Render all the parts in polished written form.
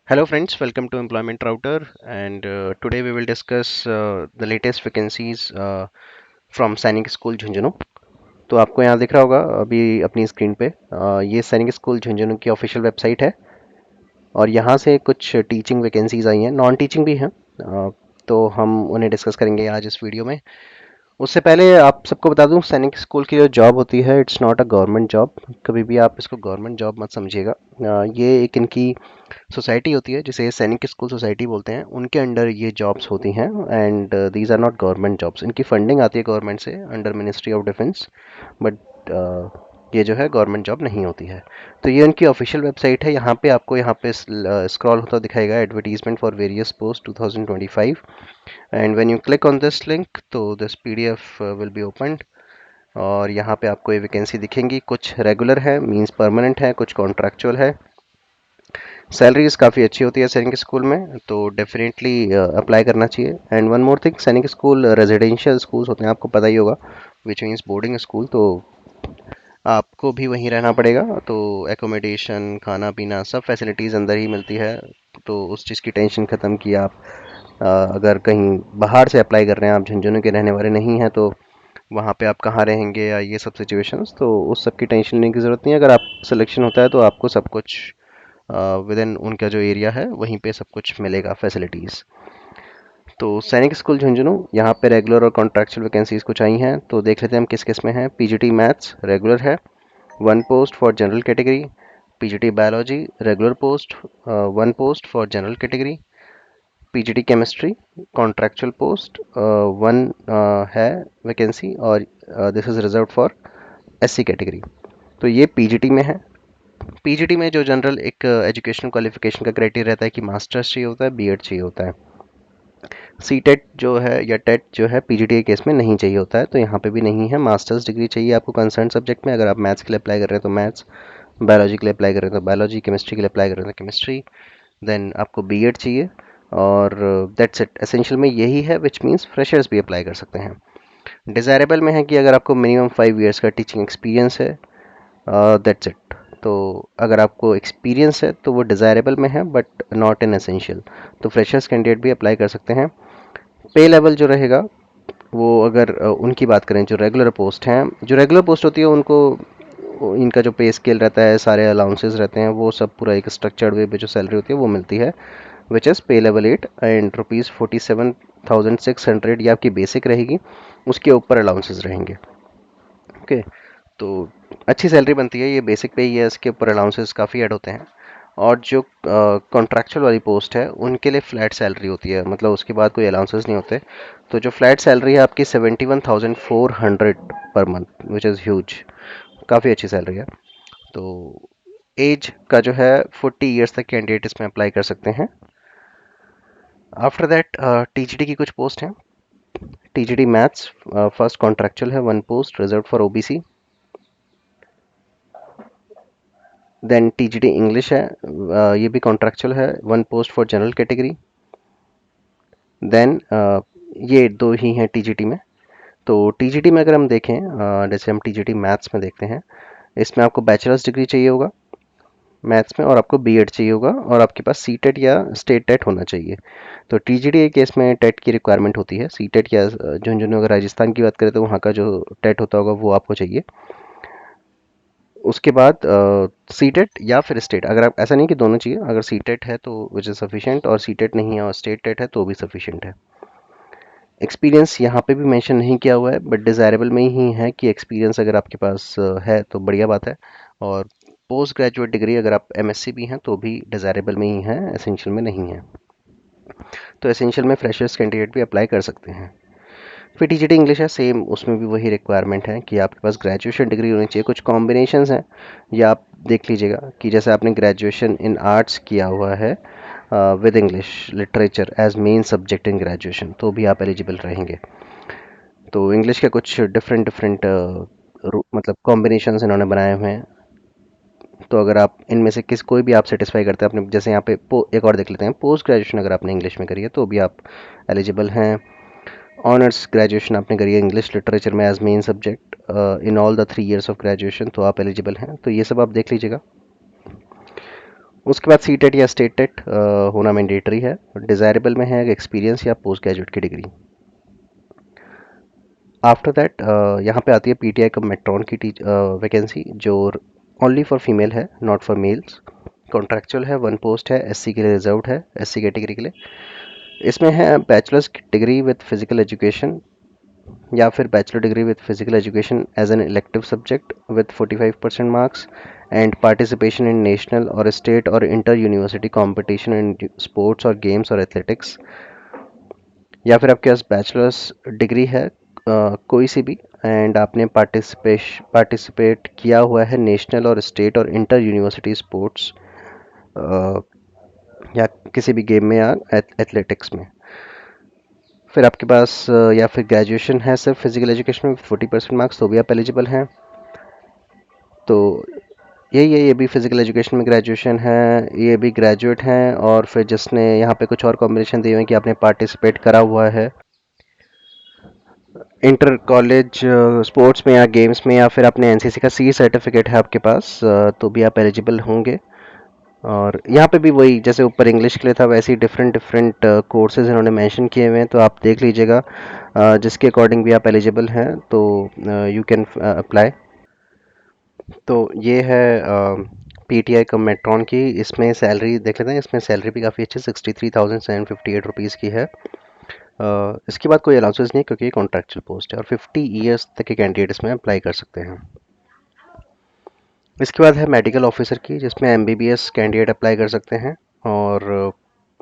Hello friends, welcome to Employment Router and today we will discuss the latest vacancies from सैनिक school Jhunjhunu. तो आपको यहाँ दिख रहा होगा अभी अपनी स्क्रीन पे ये सैनिक स्कूल झुंझुनू की ऑफिशियल वेबसाइट है और यहाँ से कुछ टीचिंग वैकेंसीज आई हैं, नॉन टीचिंग भी हैं। तो हम उन्हें डिस्कस करेंगे आज इस वीडियो में। उससे पहले आप सबको बता दूं, सैनिक स्कूल की जो जॉब होती है it's not a government job. कभी भी आप इसको गवर्नमेंट जॉब मत समझिएगा। ये एक इनकी सोसाइटी होती है जिसे सैनिक स्कूल सोसाइटी बोलते हैं, उनके अंडर ये जॉब्स होती हैं and these are not government jobs. इनकी फंडिंग आती है गवर्नमेंट से under ministry of defence, but ये जो है गवर्नमेंट जॉब नहीं होती है। तो ये उनकी ऑफिशियल वेबसाइट है। यहाँ पे आपको यहाँ पे स्क्रॉल होता दिखाएगा advertisement for various post 2025 and when you click on this link तो this PDF will be opened और यहाँ पे आपको ये वैकेंसी दिखेंगी। कुछ रेगुलर है मींस परमानेंट है, कुछ कॉन्ट्रैक्चुअल है। सैलरीज काफ़ी अच्छी होती है सैनिक स्कूल में, तो डेफिनेटली अप्लाई करना चाहिए। एंड वन मोर थिंग, सैनिक स्कूल रेजिडेंशियल स्कूल्स होते हैं, आपको पता ही होगा, विच मीन्स बोर्डिंग स्कूल। तो आपको भी वहीं रहना पड़ेगा, तो एकोमोडेशन, खाना पीना सब फैसिलिटीज़ अंदर ही मिलती है। तो उस चीज़ की टेंशन ख़त्म की आप अगर कहीं बाहर से अप्लाई कर रहे हैं, आप झुंझुनू के रहने वाले नहीं हैं, तो वहाँ पे आप कहाँ रहेंगे या ये सब सिचुएशंस, तो उस सब की टेंशन लेने की ज़रूरत नहीं है। अगर आप सिलेक्शन होता है तो आपको सब कुछ विद इन उनका जो एरिया है वहीं पे सब कुछ मिलेगा फैसिलिटीज़। तो सैनिक स्कूल झुंझुनू, यहाँ पे रेगुलर और कॉन्ट्रैक्चुअल वैकेंसीज कुछ आई हैं, तो देख लेते हैं हम किस किस में हैं। पीजीटी मैथ्स रेगुलर है, 1 post for general category. PGT biology regular post, 1 post for general category. PGT chemistry contractual post, 1 है वैकेंसी और this is reserve for SC category. तो ये पीजीटी में है। पीजीटी में जो जनरल एक एजुकेशन क्वालिफिकेशन का क्राइटेरिया रहता है कि मास्टर्स चाहिए होता है, बीएड चाहिए होता है। सी टेट जो है या टेट जो है पीजीटी के केस में नहीं चाहिए होता है, तो यहाँ पे भी नहीं है। मास्टर्स डिग्री चाहिए आपको कंसर्न सब्जेक्ट में। अगर आप मैथ्स के लिए अप्लाई कर रहे हैं तो मैथ्स, बायोलॉजी के लिए अप्लाई कर रहे हैं तो बायोलॉजी, केमिस्ट्री के लिए अप्लाई कर रहे हैं तो केमिस्ट्री, देन आपको बीएड चाहिए और दैट्स इट। एसेंशियल में यही है, विच मीन्स फ्रेशर्स भी अप्लाई कर सकते हैं। डिज़ायरेबल में है कि अगर आपको मिनिमम 5 ईयर्स का टीचिंग एक्सपीरियंस है, दैट्स इट। तो अगर आपको एक्सपीरियंस है तो वो डिज़ायरेबल में है बट नॉट इन एसेंशियल। तो फ्रेशर्स कैंडिडेट भी अप्लाई कर सकते हैं। पे लेवल जो रहेगा वो अगर उनकी बात करें, जो रेगुलर पोस्ट हैं, जो रेगुलर पोस्ट होती है उनको इनका जो पे स्केल रहता है, सारे अलाउंसेस रहते हैं, वो सब पूरा एक स्ट्रक्चर्ड वे पे जो सैलरी होती है वो मिलती है, विच इज़ पे लेवल 8 एंड ₹47,600 ये आपकी बेसिक रहेगी। उसके ऊपर अलाउंसेस रहेंगे। ओके, तो अच्छी सैलरी बनती है, ये बेसिक पे ही है, इसके ऊपर अलाउंसेस काफ़ी ऐड होते हैं। और जो कॉन्ट्रैक्चुअल वाली पोस्ट है उनके लिए फ्लैट सैलरी होती है, मतलब उसके बाद कोई अलाउंसेस नहीं होते। तो जो फ्लैट सैलरी है आपकी 71,400 per month, which is huge, काफ़ी अच्छी सैलरी है। तो एज का जो है 40 ईयर्स तक कैंडिडेट इसमें अप्लाई कर सकते हैं। आफ्टर दैट टीजीटी की कुछ पोस्ट हैं। टीजीटी मैथ्स फर्स्ट कॉन्ट्रैक्चुअल है, 1 post reserve for OBC. Then TGT English है, ये भी कॉन्ट्रैक्चुअल है, 1 post for general category. Then ये दो ही हैं टीजीटी में। तो टीजीटी में अगर हम देखें, जैसे हम टीजीटी मैथ्स में देखते हैं, इसमें आपको बैचलर्स डिग्री चाहिए होगा मैथ्स में और आपको बीएड चाहिए होगा और आपके पास सी टेट या स्टेट टेट होना चाहिए। तो टीजीटी के केस में टेट की रिक्वायरमेंट होती है। सी टेट या झुंझुनू अगर राजस्थान की बात करें तो वहाँ का जो टेट होता होगा वो आपको चाहिए। उसके बाद सी टेट या फिर स्टेट, अगर आप, ऐसा नहीं कि दोनों चाहिए, अगर सी टेट है तो विच इज़ सफिशिएंट और सी टेट नहीं है और स्टेट टेट है तो भी सफिशिएंट है। एक्सपीरियंस यहाँ पे भी मेंशन नहीं किया हुआ है बट डिज़ायरेबल में ही है कि एक्सपीरियंस अगर आपके पास है तो बढ़िया बात है। और पोस्ट ग्रेजुएट डिग्री अगर आप एमएससी भी हैं तो भी डिज़ायरेबल में ही है, एसेंशियल में नहीं है। तो एसेंशियल में फ्रेशर्स कैंडिडेट भी अप्लाई कर सकते हैं। फिर टीजीटी इंग्लिश है, सेम उसमें भी वही रिक्वायरमेंट है कि आपके पास ग्रेजुएशन डिग्री होनी चाहिए। कुछ कॉम्बिनेशंस हैं, या आप देख लीजिएगा कि जैसे आपने ग्रेजुएशन इन आर्ट्स किया हुआ है with English literature as main subject in graduation, तो भी आप एलिजिबल रहेंगे। तो इंग्लिश के कुछ डिफरेंट डिफरेंट मतलब कॉम्बिनेशंस इन्होंने बनाए हुए हैं। तो अगर आप इनमें से किस कोई भी आप सेटिस्फाई करते हैं अपने, जैसे यहाँ पे एक और देख लेते हैं, पोस्ट ग्रेजुएशन अगर आपने इंग्लिश में करी है तो भी आप एलिजिबल हैं। ऑनर्स ग्रेजुएशन आपने करी है इंग्लिश लिटरेचर में as main subject in all the 3 years of graduation, तो आप एलिजिबल हैं। तो ये सब आप देख लीजिएगा। उसके बाद सी टेट या स्टेट टेट होना मैंडेटरी है। डिज़ायरेबल में है एक्सपीरियंस या पोस्ट ग्रेजुएट की डिग्री। आफ्टर दैट यहाँ पे आती है पीटीआई कम मेट्रॉन की वैकेंसी जो ओनली फॉर फीमेल है, नॉट फॉर मेल्स। कॉन्ट्रैक्चुअल है, वन पोस्ट है, एससी के लिए रिजर्व्ड है, एससी कैटेगरी के लिए। इसमें है bachelors degree with physical education या फिर bachelor degree with physical education as an elective subject with 45% marks and participation in national और स्टेट और inter university competition in sports और गेम्स और एथलेटिक्स। या फिर आपके पास बैचलर्स डिग्री है कोई सी भी एंड आपने पार्टिसिपेट किया हुआ है नेशनल और स्टेट और इंटर यूनिवर्सिटी स्पोर्ट्स या किसी भी गेम में या एथलेटिक्स में। फिर आपके पास या फिर ग्रेजुएशन है सिर्फ फिजिकल एजुकेशन में 40% मार्क्स, तो भी आप एलिजिबल हैं। तो यही है, ये भी फिजिकल एजुकेशन में ग्रेजुएशन है, ये भी ग्रेजुएट हैं। और फिर जिसने यहाँ पे कुछ और कॉम्बिनेशन दिए हुए हैं कि आपने पार्टिसिपेट करा हुआ है इंटर कॉलेज स्पोर्ट्स में या गेम्स में, या फिर आपने एनसीसी का सी सर्टिफिकेट है आपके पास, तो भी आप एलिजिबल होंगे। और यहाँ पे भी वही जैसे ऊपर इंग्लिश के लिए था वैसे ही डिफरेंट डिफरेंट कोर्सेज इन्होंने मेंशन किए हुए हैं, तो आप देख लीजिएगा जिसके अकॉर्डिंग भी आप एलिजिबल हैं तो यू कैन अप्लाई। तो ये है पीटीआई कम मेट्रॉन की। इसमें सैलरी देख लेते हैं, इसमें सैलरी भी काफ़ी अच्छी 63,758 रुपीज़ की है। इसके बाद कोई अलाउंसेस नहीं क्योंकि ये कॉन्ट्रैक्चुअल पोस्ट है और 50 ईयर्स तक के कैंडिडेट इसमें अप्लाई कर सकते हैं। इसके बाद है मेडिकल ऑफिसर की जिसमें एमबीबीएस कैंडिडेट अप्लाई कर सकते हैं। और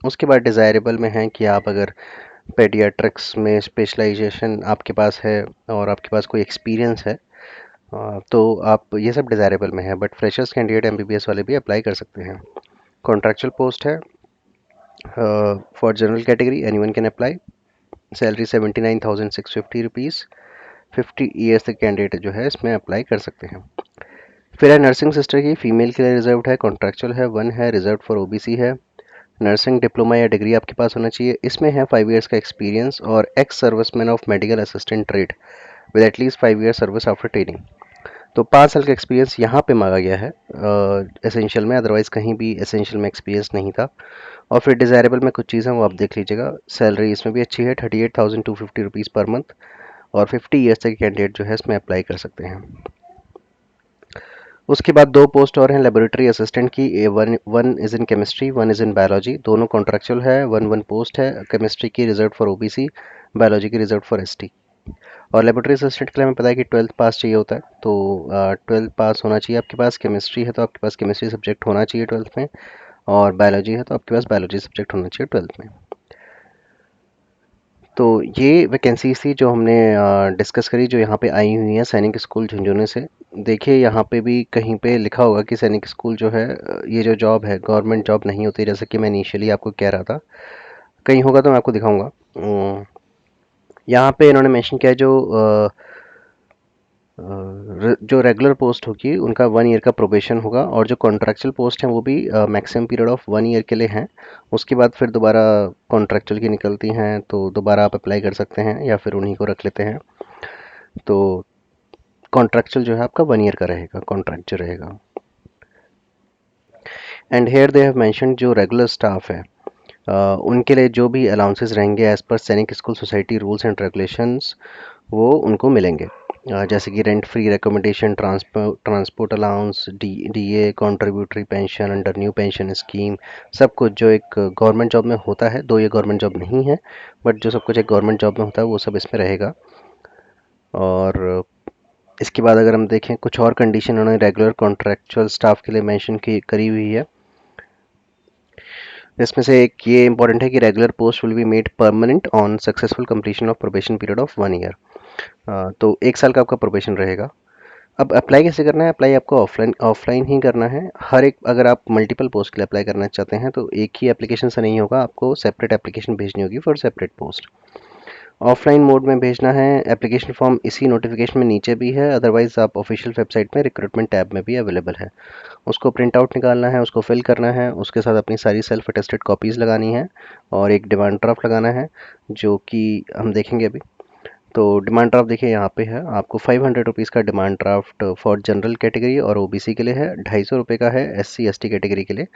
उसके बाद डिज़ायरेबल में है कि आप अगर पेडियाट्रिक्स में स्पेशलाइजेशन आपके पास है और आपके पास कोई एक्सपीरियंस है, तो आप ये सब डिज़ायरेबल में है। बट फ्रेशर्स कैंडिडेट एमबीबीएस वाले भी अप्लाई कर सकते हैं। कॉन्ट्रैक्चुअल पोस्ट है for general category anyone can apply. Salary 79,650 rupees. 50 years तक कैंडिडेट जो है इसमें अप्लाई कर सकते हैं। फिर है नर्सिंग सिस्टर की, फीमेल के लिए रिजर्व्ड है, कॉन्ट्रैक्चुअल है, वन है, रिजर्व्ड फॉर ओबीसी है। नर्सिंग डिप्लोमा या डिग्री आपके पास होना चाहिए। इसमें है 5 ईयर्स का एक्सपीरियंस और ex serviceman of medical assistant trade with at least 5 year service after training. तो 5 साल का एक्सपीरियंस यहाँ पे मांगा गया है एसेंशियल में, अदरवाइज़ कहीं भी एसेंशियल में एक्सपीरियंस नहीं था। और फिर डिज़ायरेबल में कुछ चीज़ें वो आप देख लीजिएगा। सैलरी इसमें भी अच्छी है, 38,250 रुपीज़ पर मंथ। और 50 ईयर्स तक कैंडिडेट जो है इसमें अप्लाई कर सकते हैं। उसके बाद दो पोस्ट और हैं लेबोरेटरी असिस्टेंट की। One one is in chemistry, one is in biology. दोनों कॉन्ट्रैक्चुअल है, वन वन पोस्ट है। केमिस्ट्री की रिजर्व फॉर ओबीसी, बायोलॉजी की रिजर्व फॉर एसटी। और लेबोरेटरी असिस्टेंट के लिए हमें पता है कि 12th पास चाहिए होता है, तो 12th पास होना चाहिए आपके पास। केमिस्ट्री है तो आपके पास केमिस्ट्री सब्जेक्ट होना चाहिए 12th में, और बायोलॉजी है तो आपके पास बायोलॉजी सब्जेक्ट होना चाहिए 12th में। तो ये वैकेंसीज थी जो हमने डिस्कस करी, जो यहाँ पे आई हुई हैं सैनिक स्कूल झुंझुनू से। देखिए यहाँ पे भी कहीं पे लिखा होगा कि सैनिक स्कूल जो है ये जो जॉब है गवर्नमेंट जॉब नहीं होती, जैसे कि मैं इनिशियली आपको कह रहा था। कहीं होगा तो मैं आपको दिखाऊंगा। यहाँ पे इन्होंने मेंशन किया है जो रेगुलर पोस्ट होगी उनका 1 ईयर का प्रोबेशन होगा, और जो कॉन्ट्रैक्चुअल पोस्ट हैं वो भी मैक्सिमम पीरियड ऑफ 1 ईयर के लिए हैं। उसके बाद फिर दोबारा कॉन्ट्रैक्चुअल की निकलती हैं तो दोबारा आप अप्लाई कर सकते हैं या फिर उन्हीं को रख लेते हैं। तो कॉन्ट्रैक्चुअल जो है आपका 1 ईयर का रहेगा, कॉन्ट्रैक्ट जो रहेगा। And here they have mention जो रेगुलर स्टाफ है उनके लिए जो भी अलाउंसेस रहेंगे एज पर सैनिक school society rules and regulations वो उनको मिलेंगे। जैसे कि rent free recommendation, transport allowance, DA, contributory pension under new pension scheme, सब कुछ जो एक गवर्नमेंट जॉब में होता है। दो ये गवर्नमेंट जॉब नहीं है, बट जो सब कुछ एक गवर्नमेंट जॉब में होता है वो सब इसमें रहेगा। और इसके बाद अगर हम देखें कुछ और कंडीशन उन्होंने रेगुलर कॉन्ट्रैक्चुअल स्टाफ के लिए मेंशन की करी हुई है। इसमें से एक ये इंपॉर्टेंट है कि regular post will be made permanent on successful completion of probation period of 1 year. तो 1 साल का आपका प्रोबेशन रहेगा। अब अप्लाई कैसे करना है? अप्लाई आपको ऑफलाइन ऑफलाइन ही करना है। हर एक, अगर आप मल्टीपल पोस्ट के लिए अप्लाई करना चाहते हैं तो एक ही एप्लीकेशन से नहीं होगा, आपको सेपरेट एप्लीकेशन भेजनी होगी for separate post. Offline mode में भेजना है। एप्लीकेशन फॉर्म इसी नोटिफिकेशन में नीचे भी है, अदरवाइज आप ऑफिशियल वेबसाइट में रिक्रूटमेंट टैब में भी अवेलेबल है। उसको प्रिंट आउट निकालना है, उसको फिल करना है, उसके साथ अपनी सारी सेल्फ अटेस्टेड कॉपीज़ लगानी है और एक डिमांड ड्राफ्ट लगाना है जो कि हम देखेंगे अभी। तो डिमांड ड्राफ्ट देखिए यहाँ पे है, आपको 500 रुपीज़ का demand draft for general category और ओबीसी के लिए है, 250 रुपये का है एससी एसटी कैटेगरी के लिए।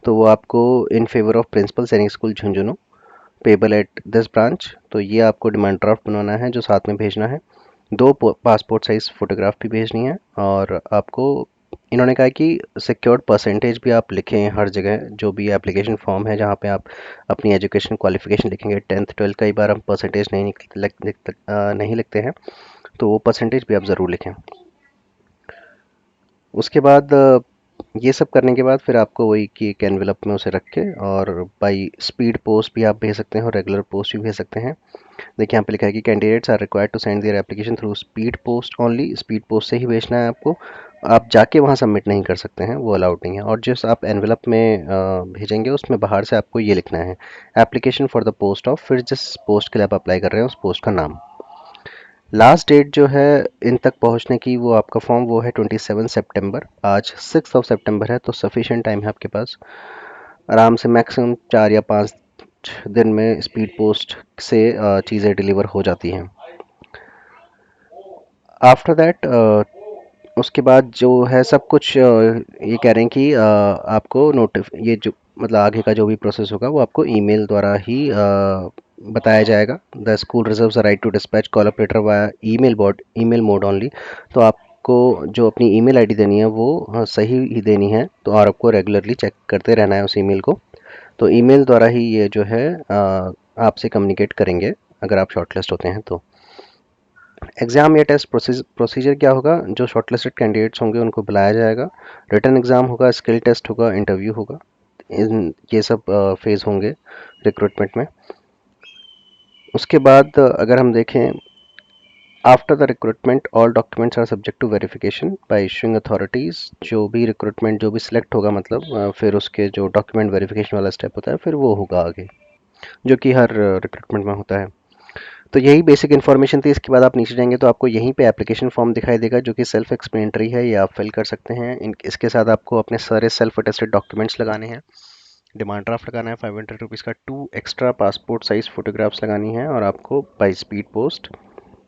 तो वो आपको इन फेवर ऑफ प्रिंसिपल सैनिक school Jhunjhunu payable at this branch. तो ये आपको डिमांड ड्राफ्ट बनवाना है जो साथ में भेजना है। 2 पासपोर्ट साइज़ फ़ोटोग्राफ भी भेजनी है, और आपको इन्होंने कहा कि सिक्योर्ड परसेंटेज भी आप लिखें हर जगह, जो भी एप्लीकेशन फॉर्म है जहाँ पे आप अपनी एजुकेशन क्वालिफिकेशन लिखेंगे। 10th 12th कई बार हम परसेंटेज नहीं लिखते हैं, तो वो परसेंटेज भी आप ज़रूर लिखें। उसके बाद ये सब करने के बाद फिर आपको वही कि एक एनवेलप में उसे रख के, और बाई स्पीड पोस्ट भी आप भेज सकते हैं और रेगुलर पोस्ट भी भेज सकते हैं। देखिए यहाँ पे लिखा है कि candidates are required to send their application through speed post only. Speed post से ही भेजना है आपको, आप जाके वहाँ सबमिट नहीं कर सकते हैं, वो अलाउड नहीं है। और जिस आप एनवेलप में भेजेंगे उसमें बाहर से आपको ये लिखना है, application for the post of, फिर जिस पोस्ट के लिए आप अप्लाई कर रहे हैं उस पोस्ट का नाम। लास्ट डेट जो है इन तक पहुंचने की, वो आपका फॉर्म वो है 27 सितंबर। आज 6 सितंबर है, तो सफिशिएंट टाइम है आपके पास। आराम से मैक्सिमम 4 या 5 दिन में स्पीड पोस्ट से चीज़ें डिलीवर हो जाती हैं। आफ्टर दैट उसके बाद जो है सब कुछ ये कह रहे हैं कि आपको ये जो मतलब आगे का जो भी प्रोसेस होगा वो आपको ईमेल द्वारा ही बताया जाएगा। The school reserves right to dispatch call operator via email mode only. तो आपको जो अपनी ईमेल आईडी देनी है वो सही ही देनी है, तो और आपको रेगुलरली चेक करते रहना है उस ईमेल को। तो ईमेल द्वारा ही ये जो है आपसे कम्युनिकेट करेंगे अगर आप शॉर्टलिस्ट होते हैं तो। एग्ज़ाम या टेस्ट प्रोसीजर क्या होगा, जो शॉर्टलिस्टेड कैंडिडेट्स होंगे उनको बुलाया जाएगा, रिटन एग्ज़ाम होगा, स्किल टेस्ट होगा, इंटरव्यू होगा। ये सब फेज़ होंगे रिक्रूटमेंट में। उसके बाद अगर हम देखें, after the recruitment all documents are subject to verification by issuing authorities. जो भी रिक्रूटमेंट जो भी सिलेक्ट होगा, मतलब फिर उसके जो डॉक्यूमेंट वेरिफिकेशन वाला स्टेप होता है फिर वो होगा आगे, जो कि हर रिक्रूटमेंट में होता है। तो यही बेसिक इन्फॉर्मेशन थी। इसके बाद आप नीचे जाएंगे तो आपको यहीं पे एप्लीकेशन फॉर्म दिखाई देगा, जो कि सेल्फ एक्सप्लेनेटरी है, ये आप फिल कर सकते हैं। इसके साथ आपको अपने सारे सेल्फ अटेस्टेड डॉक्यूमेंट्स लगाने हैं, डिमांड ड्राफ्ट लगाना है 500 रुपीज़ का, 2 एक्स्ट्रा पासपोर्ट साइज़ फ़ोटोग्राफ्स लगानी है, और आपको बाई स्पीड पोस्ट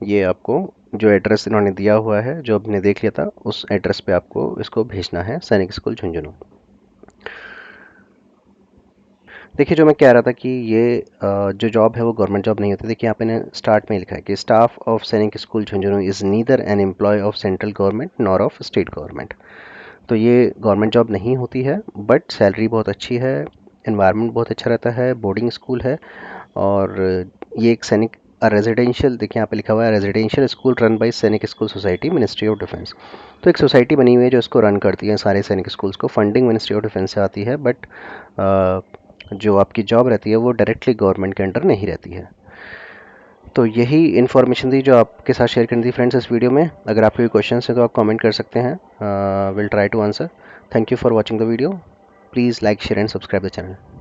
ये आपको जो एड्रेस इन्होंने दिया हुआ है, जो आपने देख लिया था, उस एड्रेस पे आपको इसको भेजना है, सैनिक स्कूल झुंझुनू। देखिए जो मैं कह रहा था कि ये जो जॉब है वो गवर्नमेंट जॉब नहीं होती। देखिए यहाँ पे ने स्टार्ट में ही लिखा है कि staff of Sainik school Jhunjhunu is neither an employ of central government nor of state government. तो ये गवर्नमेंट जॉब नहीं होती है, बट सैलरी बहुत अच्छी है, इन्वायरमेंट बहुत अच्छा रहता है, बोर्डिंग स्कूल है। और ये एक सैनिक रेजिडेंशियल, देखिए यहाँ पे लिखा हुआ है रेजिडेंशियल स्कूल रन बाय सैनिक school society ministry of defence. तो एक सोसाइटी बनी हुई है जो इसको रन करती है, सारे सैनिक स्कूल्स को। फंडिंग मिनिस्ट्री ऑफ डिफेंस से आती है, बट जो आपकी जॉब रहती है वो डायरेक्टली गवर्नमेंट के अंडर नहीं रहती है। तो यही इन्फॉर्मेशन थी जो आपके साथ शेयर करनी थी फ्रेंड्स इस वीडियो में। अगर आपके कोई क्वेश्चन हैं तो आप कमेंट कर सकते हैं, will try to answer. Thank you for watching the video. Please like share and subscribe the channel.